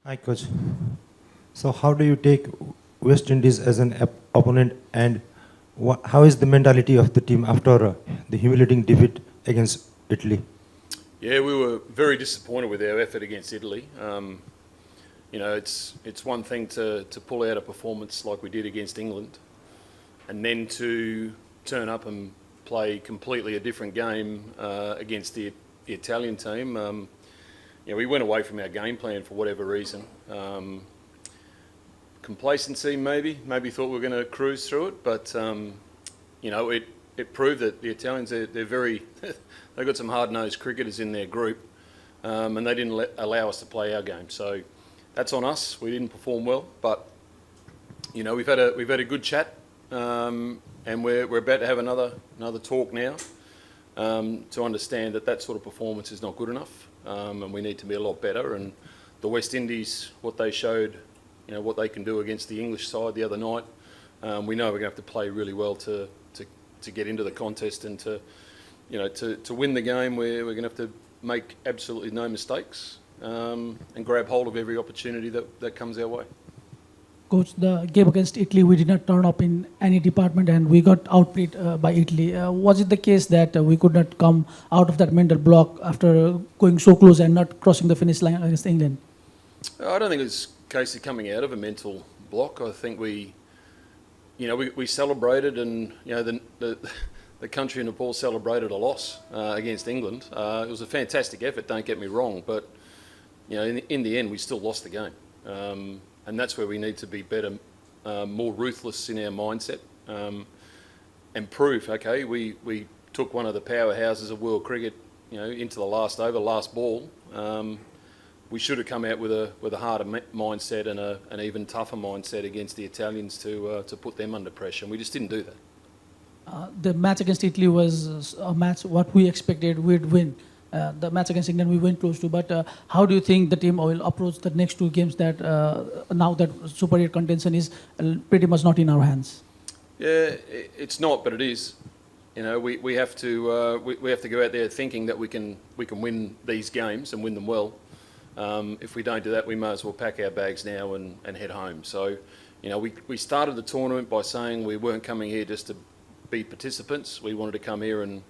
Hi, coach. So, how do you take West Indies as an opponent, and how is the mentality of the team after the humiliating defeat against Italy? Yeah, we were very disappointed with our effort against Italy. It's one thing to pull out a performance like we did against England, and then to turn up and play completely a different game against the Italian team. We went away from our game plan for whatever reason. Complacency, maybe thought we were going to cruise through it, but it proved that the Italians, they're very, they've got some hard-nosed cricketers in their group, and they didn't allow us to play our game. So that's on us. We didn't perform well, but we've had a good chat, and we're about to have another talk now to understand that sort of performance is not good enough, and we need to be a lot better. And the West Indies, what they showed, what they can do against the English side the other night, we know we're going to have to play really well to get into the contest and to win the game. We're going to have to make absolutely no mistakes and grab hold of every opportunity that comes our way. Coach, the game against Italy, we did not turn up in any department and we got outplayed by Italy. Was it the case that we could not come out of that mental block after going so close and not crossing the finish line against England? I don't think it's a case of coming out of a mental block. I think we celebrated, and the country in Nepal celebrated a loss against England. It was a fantastic effort, don't get me wrong, but in the end we still lost the game. And that's where we need to be better, more ruthless in our mindset, and prove, okay, we took one of the powerhouses of world cricket, into the last over, last ball. We should have come out with a harder mindset and an even tougher mindset against the Italians to put them under pressure, and we just didn't do that. The match against Italy was a match what we expected we'd win. The match against England we went close to, but how do you think the team will approach the next two games that now that Super 8 contention is pretty much not in our hands? Yeah, it's not, but it is. We have to go out there thinking that we can win these games and win them well. If we don't do that, we may as well pack our bags now and head home. So, we started the tournament by saying we weren't coming here just to be participants. We wanted to come here and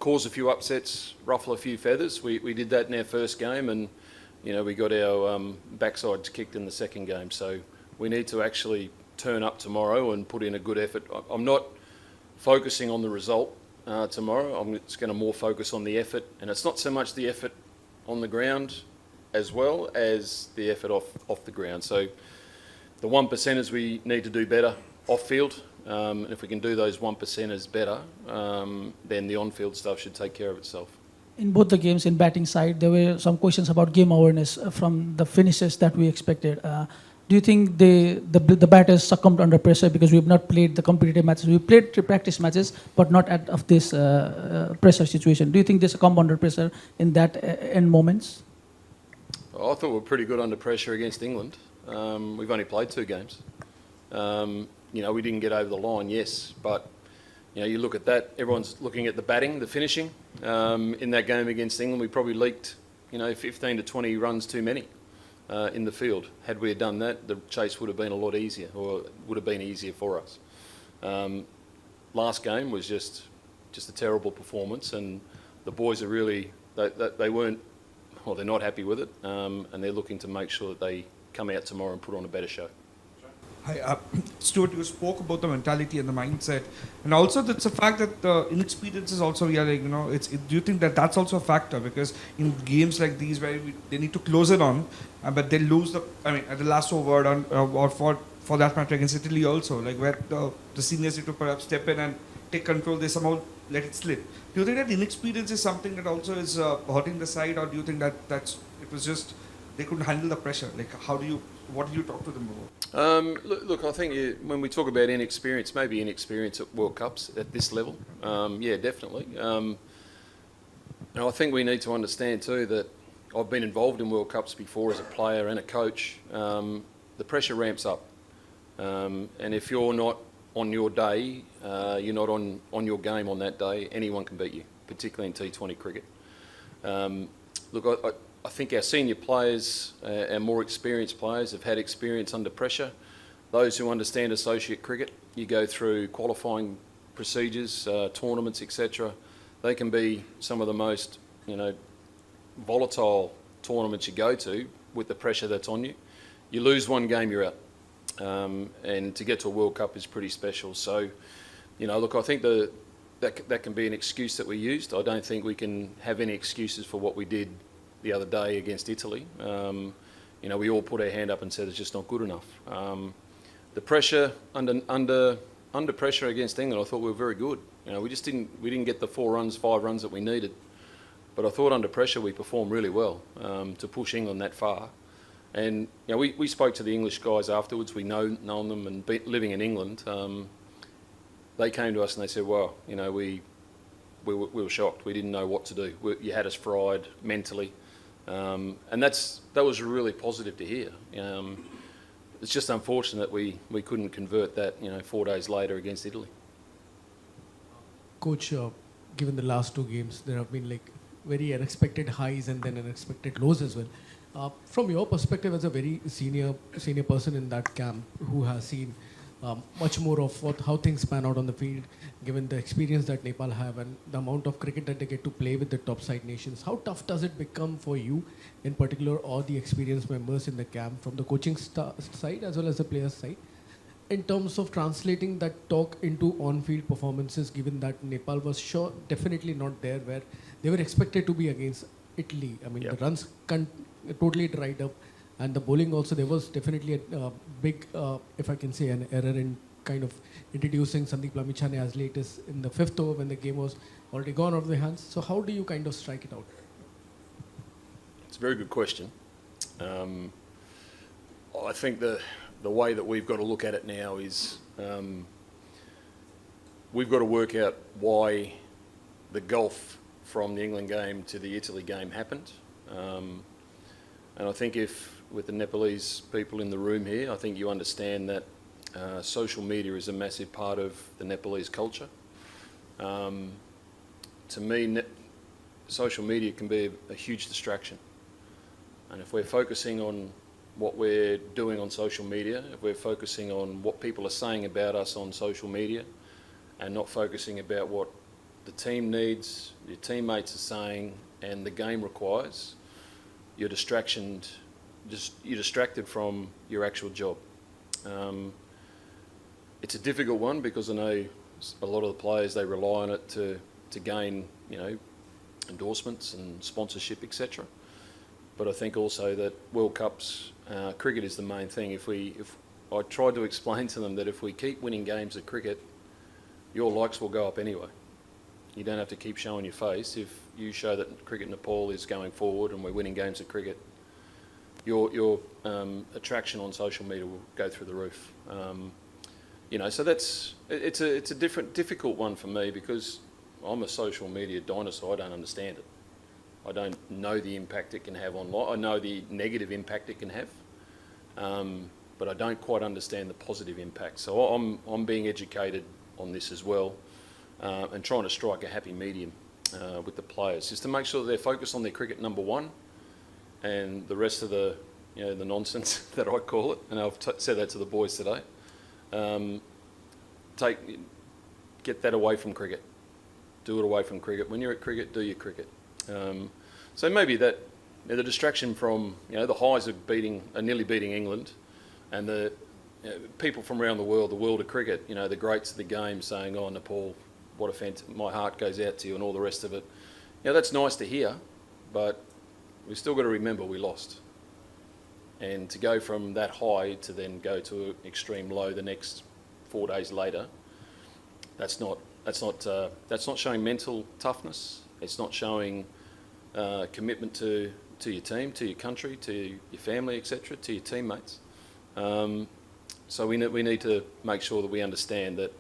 cause a few upsets, ruffle a few feathers. We did that in our first game, and we got our backsides kicked in the second game. So we need to actually turn up tomorrow and put in a good effort. I'm not focusing on the result tomorrow. I'm just going to more focus on the effort, and it's not so much the effort on the ground as well as the effort off the ground. So the 1%ers, we need to do better off field. And if we can do those 1%ers better, then the on-field stuff should take care of itself. In both the games, in batting side, there were some questions about game awareness from the finishes that we expected. Do you think the batters succumbed under pressure because we have not played the competitive matches? We played practice matches, but not of this pressure situation. Do you think they succumbed under pressure in that end moments? I thought we were pretty good under pressure against England. We've only played 2 games. We didn't get over the line, yes, but you look at that, everyone's looking at the batting, the finishing. In that game against England, we probably leaked 15 to 20 runs too many in the field. Had we done that, the chase would have been a lot easier, or would have been easier for us. Last game was just a terrible performance, and the boys are really, they weren't, well, they're not happy with it, and they're looking to make sure that they come out tomorrow and put on a better show. Hi, Stuart, you spoke about the mentality and the mindset, and also that's a fact that the inexperience is also, do you think that that's also a factor? Because in games like these where they need to close it on, but they lose at the last over or for that matter against Italy also, like where the seniors need to perhaps step in and take control, they somehow let it slip. Do you think that inexperience is something that also is hurting the side, or do you think that it was just they couldn't handle the pressure? Like what do you talk to them about? Look, I think when we talk about inexperience, maybe inexperience at World Cups at this level, yeah, definitely. I think we need to understand too that I've been involved in World Cups before as a player and a coach. The pressure ramps up, and if you're not on your day, you're not on your game on that day, anyone can beat you, particularly in T20 cricket. Look, I think our senior players, our more experienced players, have had experience under pressure. Those who understand associate cricket, you go through qualifying procedures, tournaments, etc. They can be some of the most, volatile tournaments you go to with the pressure that's on you. You lose one game, you're out. And to get to a World Cup is pretty special. So, look, I think that can be an excuse that we used. I don't think we can have any excuses for what we did the other day against Italy. We all put our hand up and said it's just not good enough. The pressure under pressure against England, I thought we were very good. We didn't get the 5 runs that we needed. But I thought under pressure we performed really well to push England that far. And we spoke to the English guys afterwards. We known them and living in England. They came to us and they said, "Wow, we were shocked. We didn't know what to do. You had us fried mentally," and that was really positive to hear. It's just unfortunate we couldn't convert that 4 days later against Italy. Coach, given the last 2 games, there have been very unexpected highs and then unexpected lows as well. From your perspective as a very senior person in that camp who has seen much more of how things pan out on the field, given the experience that Nepal have and the amount of cricket that they get to play with the top side nations, how tough does it become for you in particular or the experienced members in the camp from the coaching side as well as the players side in terms of translating that talk into on-field performances, given that Nepal was definitely not there where they were expected to be against Italy. I mean, Yep. the runs totally dried up, and the bowling also, there was definitely a big, if I can say, an error in kind of introducing Sandeep Lamichhane as late as in the 5th over when the game was already gone out of their hands. So how do you kind of strike it out? It's a very good question. I think the way that we've got to look at it now is we've got to work out why the gulf from the England game to the Italy game happened. And I think with the Nepalese people in the room here, I think you understand that social media is a massive part of the Nepalese culture. To me, social media can be a huge distraction. And if we're focusing on what we're doing on social media, if we're focusing on what people are saying about us on social media and not focusing about what the team needs, your teammates are saying, and the game requires, you're distracted from your actual job. It's a difficult one because I know a lot of the players, they rely on it to gain, endorsements and sponsorship, etc. But I think also that World Cups, cricket is the main thing. If I tried to explain to them that if we keep winning games of cricket, your likes will go up anyway. You don't have to keep showing your face. If you show that Cricket Nepal is going forward and we're winning games of cricket, your attraction on social media will go through the roof. So it's a difficult one for me because I'm a social media dinosaur. I don't understand it. I don't know the impact it can have online. I know the negative impact it can have, but I don't quite understand the positive impact. So I'm being educated on this as well, and trying to strike a happy medium with the players, just to make sure that they're focused on their cricket number one, and the rest of the the nonsense that I call it, and I've said that to the boys today. Get that away from cricket. Do it away from cricket. When you're at cricket, do your cricket. So maybe that the distraction from the highs of nearly beating England, and the people from around the world of cricket, the greats of the game saying, "Oh, Nepal, what a my heart goes out to you," and all the rest of it. That's nice to hear, but we've still got to remember we lost. And to go from that high to then go to an extreme low the next 4 days later, that's not showing mental toughness. It's not showing commitment to your team, to your country, to your family, etc., to your teammates. So we need to make sure that we understand that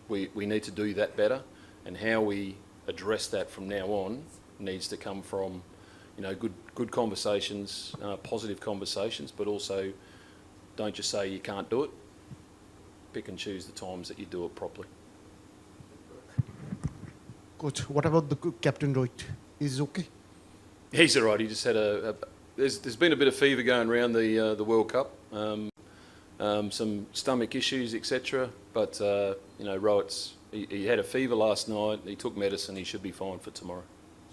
we need to do that better, and how we address that from now on needs to come from good conversations, positive conversations, but also don't just say you can't do it. Pick and choose the times that you do it properly. Coach, what about the captain Rohit? Is he okay? He's all right. He just had there's been a bit of fever going around the World Cup, some stomach issues, etc. But Rowett's he had a fever last night. He took medicine. He should be fine for tomorrow.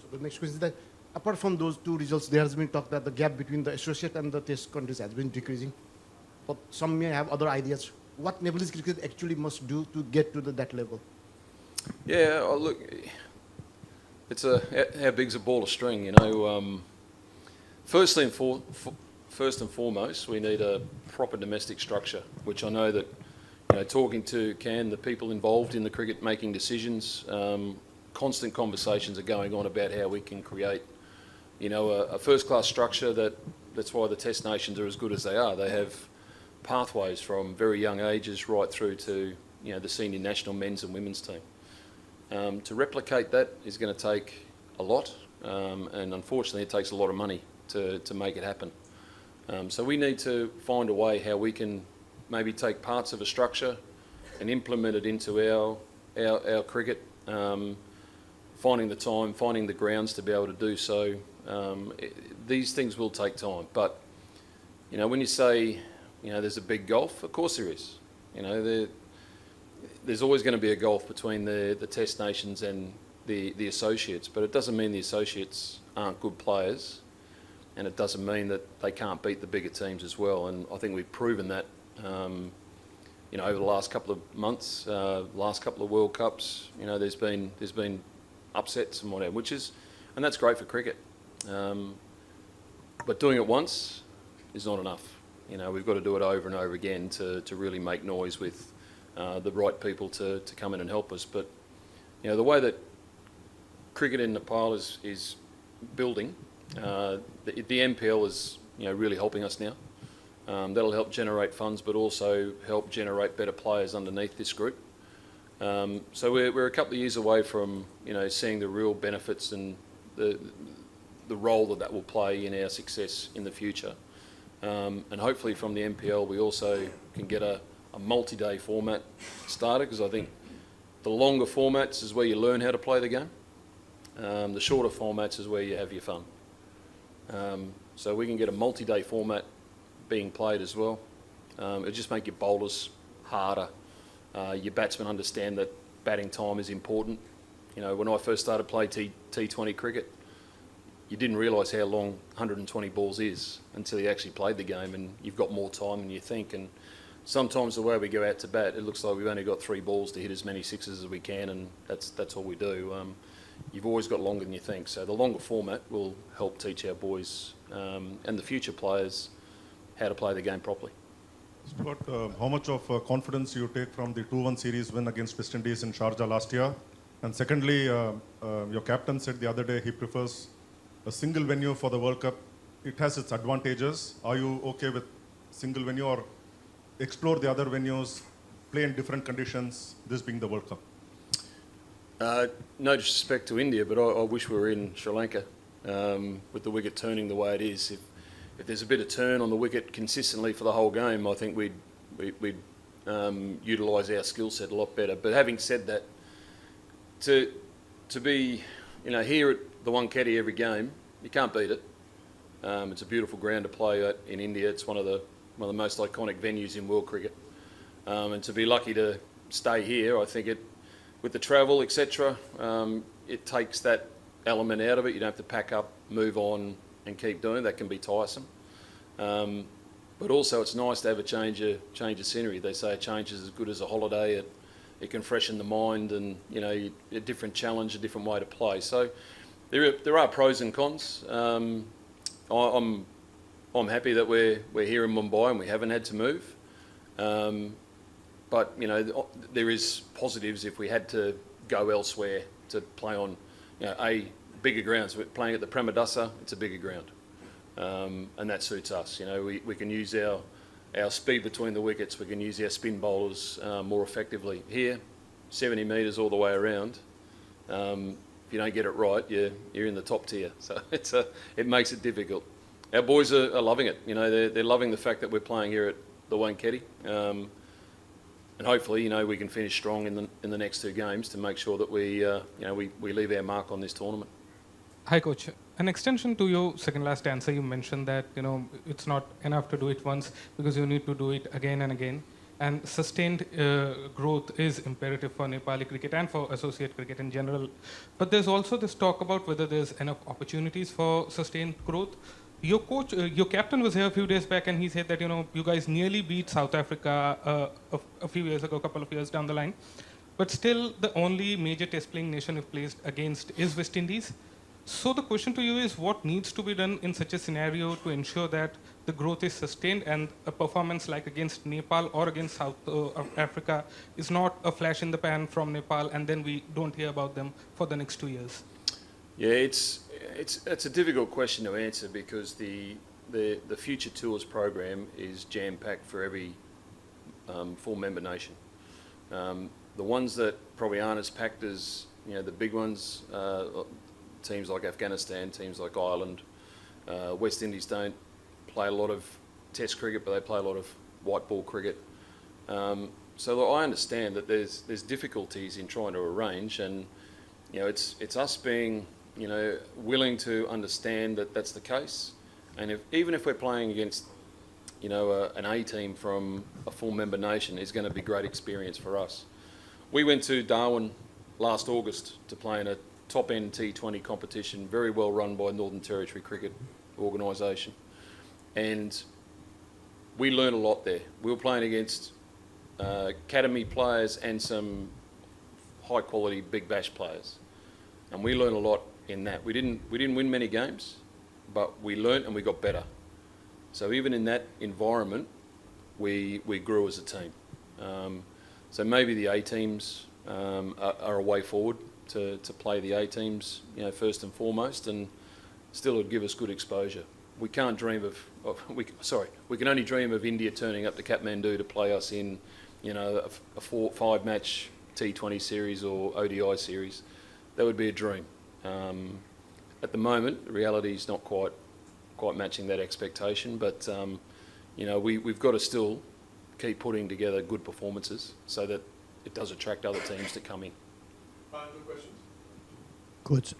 So the next question is that apart from those two results, there has been talk that the gap between the associate and the test countries has been decreasing. But some may have other ideas. What Nepalese cricket actually must do to get to that level? Yeah, look, it's how big's a ball of string, First and foremost, we need a proper domestic structure, which I know that, talking to the people involved in the cricket making decisions, constant conversations are going on about how we can create, a first-class structure that's why the Test nations are as good as they are. They have pathways from very young ages right through to, the senior national men's and women's team. To replicate that is going to take a lot, and unfortunately it takes a lot of money to make it happen. So we need to find a way how we can maybe take parts of a structure and implement it into our cricket, finding the time, finding the grounds to be able to do so. These things will take time, but when you say there's a big gulf, of course there is. There's always going to be a gulf between the Test nations and the associates, but it doesn't mean the associates aren't good players, and it doesn't mean that they can't beat the bigger teams as well. And I think we've proven that, over the last couple of months, last couple of World Cups. There's been upsets and whatever, and that's great for cricket. But doing it once is not enough. We've got to do it over and over again to really make noise with the right people to come in and help us. But the way that cricket in Nepal is building, the NPL is really helping us now. That'll help generate funds, but also help generate better players underneath this group. So we're a couple of years away from seeing the real benefits and the role that will play in our success in the future. And hopefully from the NPL we also can get a multi-day format started, because I think the longer formats is where you learn how to play the game. The shorter formats is where you have your fun. So we can get a multi-day format being played as well. It'll just make your bowlers harder. Your batsmen understand that batting time is important. When I first started playing T20 cricket, you didn't realise how long 120 balls is until you actually played the game, and you've got more time than you think. And sometimes the way we go out to bat, it looks like we've only got 3 balls to hit as many sixes as we can, and that's all we do. You've always got longer than you think. So the longer format will help teach our boys and the future players how to play the game properly. Stuart, how much of confidence you take from the 2-1 series win against West Indies in Sharjah last year? And secondly, your captain said the other day he prefers a single venue for the World Cup. It has its advantages. Are you okay with single venue, or explore the other venues, play in different conditions, this being the World Cup? No disrespect to India, but I wish we were in Sri Lanka with the wicket turning the way it is. If there's a bit of turn on the wicket consistently for the whole game, I think we'd utilise our skill set a lot better. But having said that, to be here at the Wankhede every game, you can't beat it. It's a beautiful ground to play at in India. It's one of the most iconic venues in world cricket. And to be lucky to stay here, I think with the travel, etc., it takes that element out of it. You don't have to pack up, move on, and keep doing it. That can be tiresome. But also, it's nice to have a change of scenery. They say a change is as good as a holiday. It can freshen the mind, and a different challenge, a different way to play. So there are pros and cons. I'm happy that we're here in Mumbai and we haven't had to move. But there is positives if we had to go elsewhere to play on a bigger grounds. We're playing at the Premadasa, it's a bigger ground, and that suits us. We can use our speed between the wickets. We can use our spin bowlers more effectively. Here, 70 metres all the way around. If you don't get it right, you're in the top tier. So it makes it difficult. Our boys are loving it. They're loving the fact that we're playing here at the Wankhede. And hopefully, we can finish strong in the next 2 games to make sure that we leave our mark on this tournament. Hi, Coach. an extension to your second last answer, you mentioned that it's not enough to do it once because you need to do it again and again. And sustained growth is imperative for Nepali cricket and for associate cricket in general. But there's also this talk about whether there's enough opportunities for sustained growth. Your coach, your captain was here a few days back, and he said that you guys nearly beat South Africa a few years ago, a couple of years down the line. But still, the only major test playing nation you've placed against is West Indies. So the question to you is, what needs to be done in such a scenario to ensure that the growth is sustained and a performance like against Nepal or against South Africa is not a flash in the pan from Nepal and then we don't hear about them for the next 2 years? Yeah, it's a difficult question to answer because the Future Tours program is jam-packed for every full member nation. The ones that probably aren't as packed as the big ones, teams like Afghanistan, teams like Ireland, West Indies don't play a lot of Test cricket, but they play a lot of white ball cricket. So look, I understand that there's difficulties in trying to arrange, and it's us being willing to understand that that's the case, and even if we're playing against an A team from a full member nation, is going to be great experience for us. We went to Darwin last August to play in a top-end T20 competition, very well run by Northern Territory Cricket Organisation, and we learned a lot there. We were playing against academy players and some high-quality Big Bash players, and we learned a lot in that. We didn't win many games, but we learnt and we got better. So even in that environment, we grew as a team. So maybe the A teams are a way forward to play the A teams, first and foremost, and still it'd give us good exposure. We can't dream we can only dream of India turning up to Kathmandu to play us in, a 4-5 match T20 series or ODI series. That would be a dream. At the moment, the reality is not quite matching that expectation, but we've got to still keep putting together good performances so that it does attract other teams to come in. Good questions. Coach,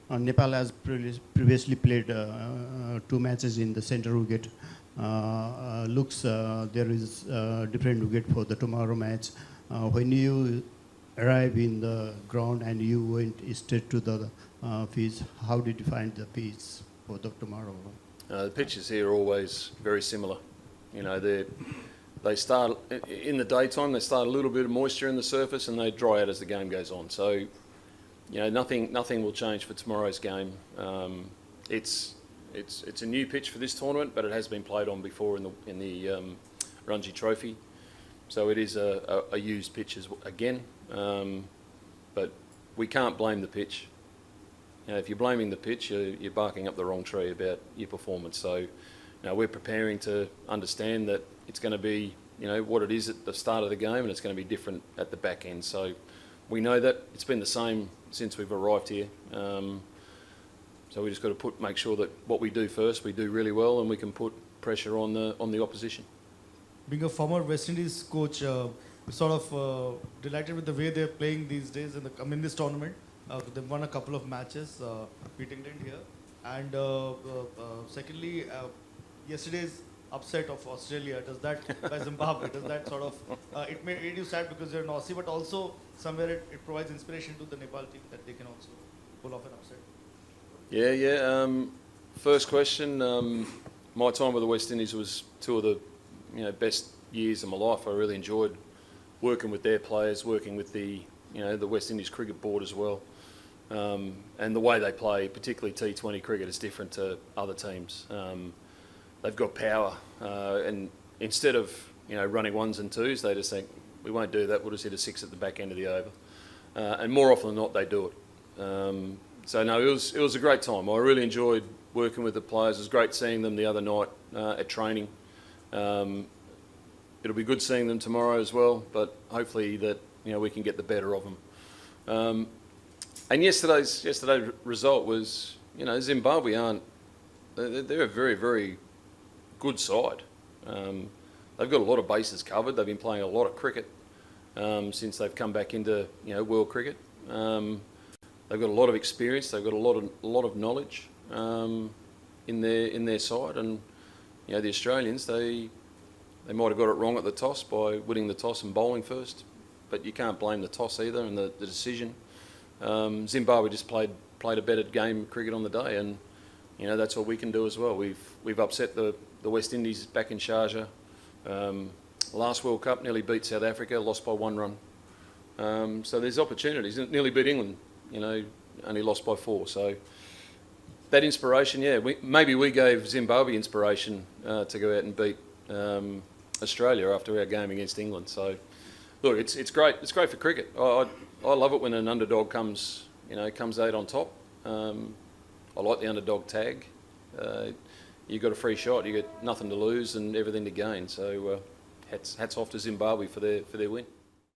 Nepal has previously played 2 matches in the center wicket. Looks there is different wicket for the tomorrow match. When you arrive in the ground and you went straight to the pitch, how did you find the pitch for the tomorrow? The pitches here are always very similar. They start in the daytime. They start a little bit of moisture in the surface, and they dry out as the game goes on. So, nothing will change for tomorrow's game. It's a new pitch for this tournament, but it has been played on before in the Ranji Trophy. So it is a used pitch again. But we can't blame the pitch. If you're blaming the pitch, you're barking up the wrong tree about your performance. So, we're preparing to understand that it's going to be, what it is at the start of the game, and it's going to be different at the back end. So we know that it's been the same since we've arrived here. So we just got to make sure that what we do first, we do really well, and we can put pressure on the opposition. Being a former West Indies coach, sort of delighted with the way they're playing these days in this tournament. They've won a couple of matches, beat England here, and secondly, yesterday's upset of Australia, by Zimbabwe, does that sort of, it made you sad because you're an Aussie, but also somewhere it provides inspiration to the Nepal team that they can also pull off an upset? Yeah. First question, my time with the West Indies was 2 of the best years of my life. I really enjoyed working with their players, working with the West Indies Cricket Board as well. And the way they play, particularly T20 cricket, is different to other teams. They've got power, and instead of running 1s and 2s, they just think, we won't do that, we'll just hit a 6 at the back end of the over. And more often than not, they do it. So no, it was a great time. I really enjoyed working with the players. It was great seeing them the other night at training. It'll be good seeing them tomorrow as well, but hopefully that we can get the better of them. And yesterday's result was, Zimbabwe they're a very, very good side. They've got a lot of bases covered. They've been playing a lot of cricket since they've come back into world cricket. They've got a lot of experience. They've got a lot of knowledge. in their side, and you know the Australians they might have got it wrong at the toss by winning the toss and bowling first, but you can't blame the toss either and the decision. Zimbabwe just played a better game of cricket on the day, and you know that's what we can do as well. We've upset the West Indies back in Sharjah. Last World Cup nearly beat South Africa, lost by 1 run. So there's opportunities. Nearly beat England, you know, only lost by 4. So that inspiration, yeah, maybe we gave Zimbabwe inspiration to go out and beat Australia after our game against England. So look, it's great. It's great for cricket. I love it when an underdog comes out on top. I like the underdog tag. You've got a free shot. You get nothing to lose and everything to gain. So hats off to Zimbabwe for their win.